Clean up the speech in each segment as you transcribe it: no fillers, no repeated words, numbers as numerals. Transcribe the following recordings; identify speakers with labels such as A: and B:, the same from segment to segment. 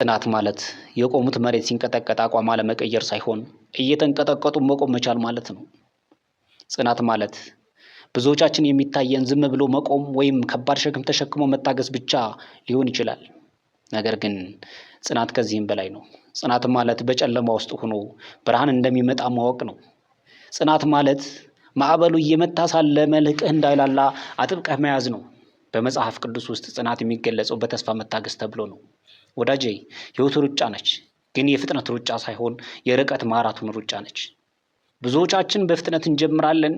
A: ጽናት ማለት የቆሙት መሬት ሲንቀጠቀጥ አቋም አለመቀየር ሳይሆን እየተንቀጠቀጡ መቆም መቻል ማለት ነው። ጽናት ማለት ብዙዎቻችን የሚታየን ዝም ብሎ መቆም ወይም ከባድ ሸክም ተሸክሞ መታገስ ብቻ ሊሆን ይችላል። ነገር ግን ጽናት ከዚህም በላይ ነው። ጽናት ማለት በጨለማ ውስጥ ሆኖ ብርሃን እንደሚመጣ ማወቅ ነው። ጽናት ማለት ማዕበሉ እየመታ ሳለ መልህቅህ እንዳይላላ አጥብቀህ መያዝ ነው። በመጽሐፍ ቅዱስ ውስጥ ጽናት የሚገለጸው በተስፋ መታገስ ተብሎ ነው። ወዳጄ ህይወት ሩጫ ነች፣ ግን የፍጥነት ሩጫ ሳይሆን የርቀት ማራቶን ሩጫ ነች። ብዙዎቻችን በፍጥነት እንጀምራለን፣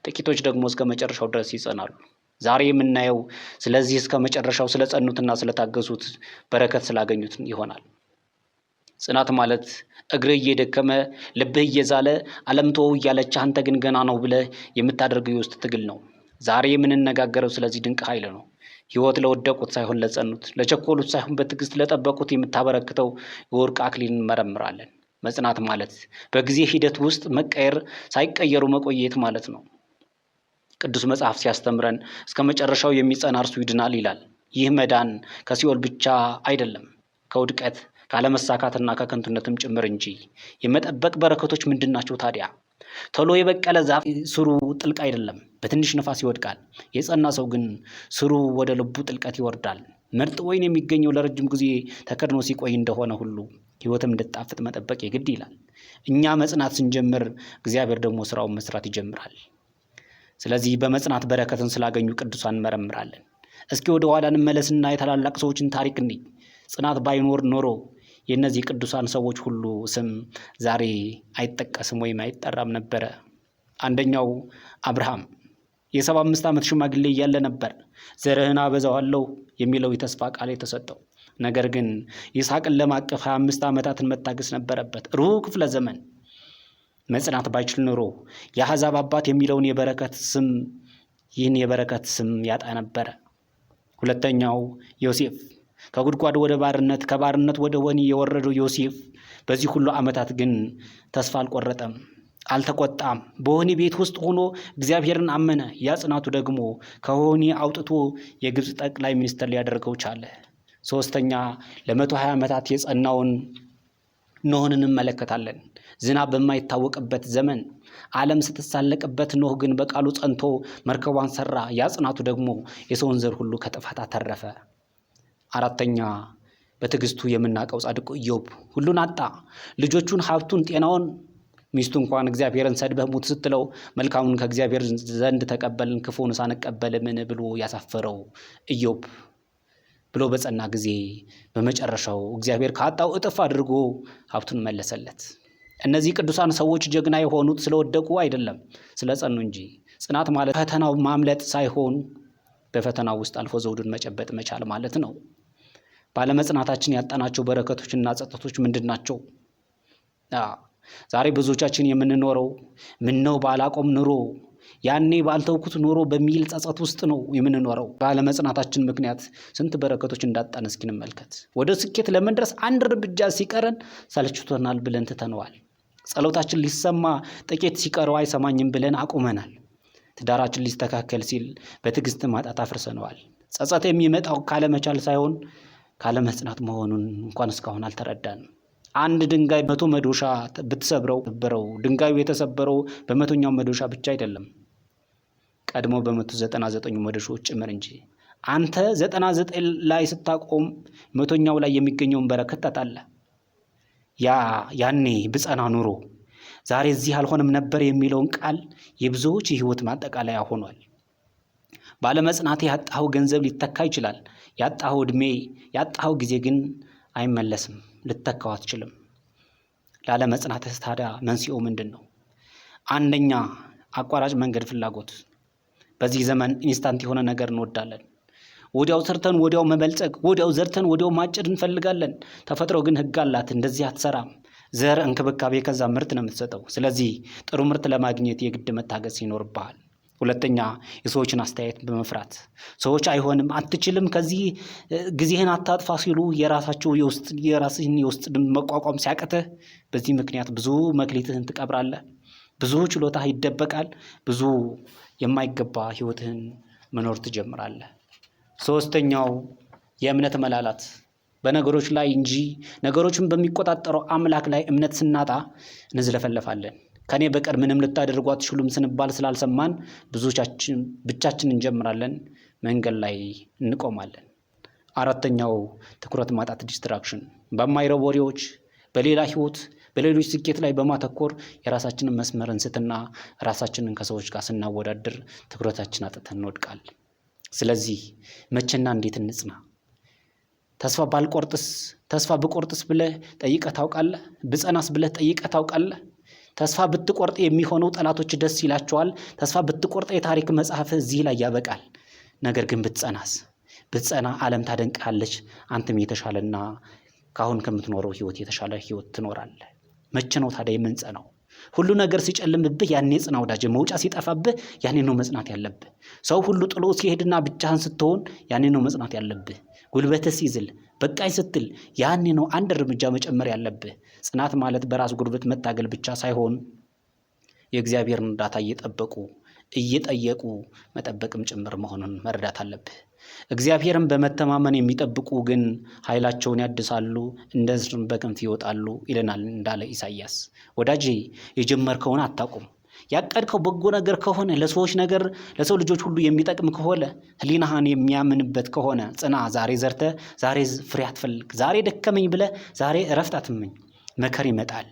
A: ጥቂቶች ደግሞ እስከ መጨረሻው ድረስ ይጸናሉ። ዛሬ የምናየው ስለዚህ እስከ መጨረሻው ስለጸኑትና ስለታገሱት በረከት ስላገኙት ይሆናል። ጽናት ማለት እግርህ እየደከመ ልብህ እየዛለ ዓለም ተወው እያለች አንተ ግን ገና ነው ብለህ የምታደርገው የውስጥ ትግል ነው። ዛሬ የምንነጋገረው ስለዚህ ድንቅ ኃይል ነው። ህይወት ለወደቁት ሳይሆን ለጸኑት፣ ለቸኮሉት ሳይሆን በትዕግስት ለጠበቁት የምታበረክተው የወርቅ አክሊል እንመረምራለን። መጽናት ማለት በጊዜ ሂደት ውስጥ መቀየር ሳይቀየሩ መቆየት ማለት ነው። ቅዱስ መጽሐፍ ሲያስተምረን እስከ መጨረሻው የሚጸና እርሱ ይድናል ይላል። ይህ መዳን ከሲኦል ብቻ አይደለም፣ ከውድቀት ካለመሳካትና ከከንቱነትም ጭምር እንጂ። የመጠበቅ በረከቶች ምንድናቸው ታዲያ? ቶሎ የበቀለ ዛፍ ስሩ ጥልቅ አይደለም፣ በትንሽ ነፋስ ይወድቃል። የጸና ሰው ግን ስሩ ወደ ልቡ ጥልቀት ይወርዳል። ምርጥ ወይን የሚገኘው ለረጅም ጊዜ ተከድኖ ሲቆይ እንደሆነ ሁሉ ህይወትም እንድትጣፍጥ መጠበቅ የግድ ይላል። እኛ መጽናት ስንጀምር እግዚአብሔር ደግሞ ስራውን መስራት ይጀምራል። ስለዚህ በመጽናት በረከትን ስላገኙ ቅዱሳን እንመረምራለን። እስኪ ወደ ኋላ እንመለስና የታላላቅ ሰዎችን ታሪክ እንይ። ጽናት ባይኖር ኖሮ የእነዚህ ቅዱሳን ሰዎች ሁሉ ስም ዛሬ አይጠቀስም ወይም አይጠራም ነበረ። አንደኛው አብርሃም የ75 ዓመት ሽማግሌ እያለ ነበር ዘርህን አበዛዋለሁ የሚለው የተስፋ ቃል የተሰጠው። ነገር ግን ይስሐቅን ለማቀፍ 25 ዓመታትን መታገስ ነበረበት። ሩብ ክፍለ ዘመን መጽናት ባይችል ኖሮ የአሕዛብ አባት የሚለውን ይህን የበረከት ስም ያጣ ነበረ። ሁለተኛው ዮሴፍ ከጉድጓድ ወደ ባርነት፣ ከባርነት ወደ ወህኒ የወረደው ዮሴፍ በዚህ ሁሉ ዓመታት ግን ተስፋ አልቆረጠም፣ አልተቆጣም። በወህኒ ቤት ውስጥ ሆኖ እግዚአብሔርን አመነ። ያ ጽናቱ ደግሞ ከወህኒ አውጥቶ የግብፅ ጠቅላይ ሚኒስትር ሊያደርገው ቻለ። ሶስተኛ ለ120 ዓመታት የጸናውን ኖህን እንመለከታለን። ዝናብ በማይታወቅበት ዘመን ዓለም ስትሳለቅበት፣ ኖህ ግን በቃሉ ጸንቶ መርከቧን ሰራ። ያ ጽናቱ ደግሞ የሰውን ዘር ሁሉ ከጥፋት አተረፈ። አራተኛ በትዕግስቱ የምናውቀው ጻድቁ ኢዮብ ሁሉን አጣ። ልጆቹን፣ ሀብቱን፣ ጤናውን፣ ሚስቱ እንኳን እግዚአብሔርን ሰድበህ ሙት ስትለው መልካሙን ከእግዚአብሔር ዘንድ ተቀበልን ክፉን ሳንቀበልምን ብሎ ያሳፈረው ኢዮብ ብሎ በጸና ጊዜ በመጨረሻው እግዚአብሔር ካጣው እጥፍ አድርጎ ሀብቱን መለሰለት። እነዚህ ቅዱሳን ሰዎች ጀግና የሆኑት ስለወደቁ አይደለም፣ ስለጸኑ እንጂ። ጽናት ማለት ፈተናው ማምለጥ ሳይሆን በፈተናው ውስጥ አልፎ ዘውዱን መጨበጥ መቻል ማለት ነው። ባለመጽናታችን ያጣናቸው በረከቶችና ጸጥቶች ምንድናቸው? ዛሬ ብዙዎቻችን የምንኖረው ምነው ባላቆም ኑሮ፣ ያኔ ባልተውኩት ኑሮ በሚል ጸጸት ውስጥ ነው የምንኖረው። ባለመጽናታችን ምክንያት ስንት በረከቶች እንዳጣን እስኪ እንመልከት። ወደ ስኬት ለመድረስ አንድ እርምጃ ሲቀረን ሰልችቶናል ብለን ትተነዋል። ጸሎታችን ሊሰማ ጥቂት ሲቀረው አይሰማኝም ብለን አቁመናል። ትዳራችን ሊስተካከል ሲል በትዕግስት ማጣት አፍርሰነዋል። ጸጸት የሚመጣው ካለመቻል ሳይሆን ካለመጽናት መሆኑን እንኳን እስካሁን አልተረዳንም። አንድ ድንጋይ 100 መዶሻ ብትሰብረው ድንጋዩ የተሰበረው በ100ኛው መዶሻ ብቻ አይደለም፣ ቀድሞ በ199 መዶሻዎች ጭምር እንጂ። አንተ 99 ላይ ስታቆም 100ኛው ላይ የሚገኘውን በረከት ታጣለህ። ያኔ ብጸና ኑሮ ዛሬ እዚህ አልሆንም ነበር የሚለውን ቃል የብዙዎች የህይወት ማጠቃለያ ሆኗል። ባለመጽናት ያጣኸው ገንዘብ ሊተካ ይችላል። ያጣኸው ዕድሜ፣ ያጣኸው ጊዜ ግን አይመለስም፣ ልተካው አትችልም። ላለመጽናትህ ታዲያ መንስኤው ምንድን ነው? አንደኛ አቋራጭ መንገድ ፍላጎት። በዚህ ዘመን ኢንስታንት የሆነ ነገር እንወዳለን። ወዲያው ሰርተን ወዲያው መበልጸግ፣ ወዲያው ዘርተን ወዲያው ማጨድ እንፈልጋለን። ተፈጥሮ ግን ህግ አላት፣ እንደዚህ አትሰራም። ዘር፣ እንክብካቤ፣ ከዛ ምርት ነው የምትሰጠው። ስለዚህ ጥሩ ምርት ለማግኘት የግድ መታገስ ይኖርብሃል። ሁለተኛ የሰዎችን አስተያየት በመፍራት ሰዎች አይሆንም፣ አትችልም፣ ከዚህ ጊዜህን አታጥፋ ሲሉ የራስህን የውስጥ መቋቋም ሲያቅትህ በዚህ ምክንያት ብዙ መክሊትህን ትቀብራለህ፣ ብዙ ችሎታህ ይደበቃል፣ ብዙ የማይገባ ህይወትህን መኖር ትጀምራለህ። ሶስተኛው የእምነት መላላት። በነገሮች ላይ እንጂ ነገሮችን በሚቆጣጠረው አምላክ ላይ እምነት ስናጣ እንዝለፈለፋለን። ከኔ በቀር ምንም ልታደርጉ አትችሉም ስንባል ስላልሰማን ብዙዎቻችን ብቻችን እንጀምራለን፣ መንገድ ላይ እንቆማለን። አራተኛው ትኩረት ማጣት ዲስትራክሽን። በማይረቡ ወሬዎች፣ በሌላ ህይወት፣ በሌሎች ስኬት ላይ በማተኮር የራሳችንን መስመር እንስትና ራሳችንን ከሰዎች ጋር ስናወዳድር ትኩረታችን አጥተን እንወድቃለን። ስለዚህ መቼና እንዴት እንጽና? ተስፋ ብቆርጥስ ብለህ ጠይቀህ ታውቃለህ? ብጸናስ ብለህ ጠይቀህ ታውቃለህ? ተስፋ ብትቆርጥ የሚሆነው ጠላቶች ደስ ይላቸዋል። ተስፋ ብትቆርጥ የታሪክ መጽሐፍ እዚህ ላይ ያበቃል። ነገር ግን ብትጸና ዓለም ታደንቅሃለች። አንተም የተሻለና ካሁን ከምትኖረው ህይወት የተሻለ ህይወት ትኖራለህ። መቼ ነው ታዲያ የምንጸናው? ሁሉ ነገር ሲጨልምብህ ያኔ ጽና ወዳጅ። መውጫ ሲጠፋብህ ያኔ ነው መጽናት ያለብህ። ሰው ሁሉ ጥሎ ሲሄድና ብቻህን ስትሆን ያኔ ነው መጽናት ያለብህ። ጉልበትህ ሲዝል በቃኝ ስትል ያኔ ነው አንድ እርምጃ መጨመር ያለብህ። ጽናት ማለት በራስ ጉልበት መታገል ብቻ ሳይሆን የእግዚአብሔርን እርዳታ እየጠየቁ መጠበቅም ጭምር መሆኑን መረዳት አለብህ። እግዚአብሔርን በመተማመን የሚጠብቁ ግን ኃይላቸውን ያድሳሉ፣ እንደ ንስር በክንፍ ይወጣሉ ይለናል እንዳለ ኢሳይያስ። ወዳጄ የጀመርከውን አታቁም። ያቀድከው በጎ ነገር ከሆነ ለሰው ልጆች ሁሉ የሚጠቅም ከሆነ ህሊናህን የሚያምንበት ከሆነ ጽና። ዛሬ ዘርተህ ዛሬ ፍሬ አትፈልግ። ዛሬ ደከመኝ ብለህ ዛሬ እረፍት አትመኝ። መከር ይመጣል።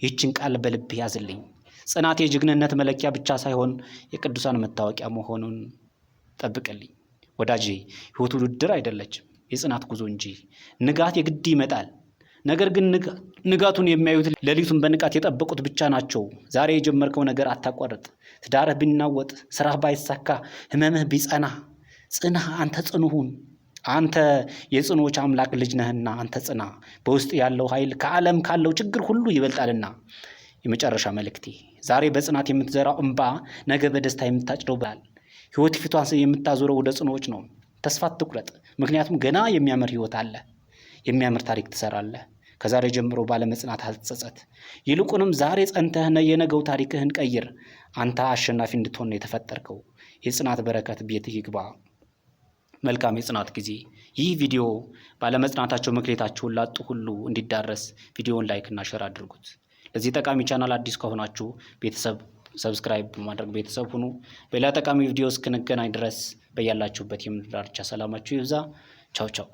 A: ይህችን ቃል በልብህ ያዝልኝ። ጽናት የጀግንነት መለኪያ ብቻ ሳይሆን የቅዱሳን መታወቂያ መሆኑን ጠብቅልኝ ወዳጄ። ህይወት ውድድር አይደለችም፣ የጽናት ጉዞ እንጂ። ንጋት የግድ ይመጣል። ነገር ግን ንጋቱን የሚያዩት ሌሊቱን በንቃት የጠበቁት ብቻ ናቸው። ዛሬ የጀመርከው ነገር አታቋርጥ። ትዳርህ ቢናወጥ፣ ስራህ ባይሳካ፣ ህመምህ ቢጸና ጽና። አንተ ጽኑ ሁን። አንተ የጽኖች አምላክ ልጅ ነህና አንተ ጽና። በውስጥ ያለው ኃይል ከዓለም ካለው ችግር ሁሉ ይበልጣልና። የመጨረሻ መልእክቴ ዛሬ በጽናት የምትዘራው እንባ ነገ በደስታ የምታጭደው ብላል። ህይወት ፊቷን የምታዞረው ወደ ጽኖች ነው። ተስፋ አትቁረጥ፣ ምክንያቱም ገና የሚያምር ህይወት አለ። የሚያምር ታሪክ ትሰራለህ። ከዛሬ ጀምሮ ባለመጽናት አትጸጸት። ይልቁንም ዛሬ ጸንተህ የነገው ታሪክህን ቀይር። አንተ አሸናፊ እንድትሆን ነው የተፈጠርከው። የጽናት በረከት ቤትህ ይግባ። መልካም የጽናት ጊዜ። ይህ ቪዲዮ ባለመጽናታቸው ምክንያታቸውን ላጡ ሁሉ እንዲዳረስ ቪዲዮውን ላይክ እና ሼር አድርጉት። ለዚህ ጠቃሚ ቻናል አዲስ ከሆናችሁ ሰብስክራይብ በማድረግ ቤተሰብ ሁኑ። በሌላ ጠቃሚ ቪዲዮ እስክንገናኝ ድረስ በያላችሁበት የምድር ዳርቻ ሰላማችሁ ይብዛ። ቻው ቻው።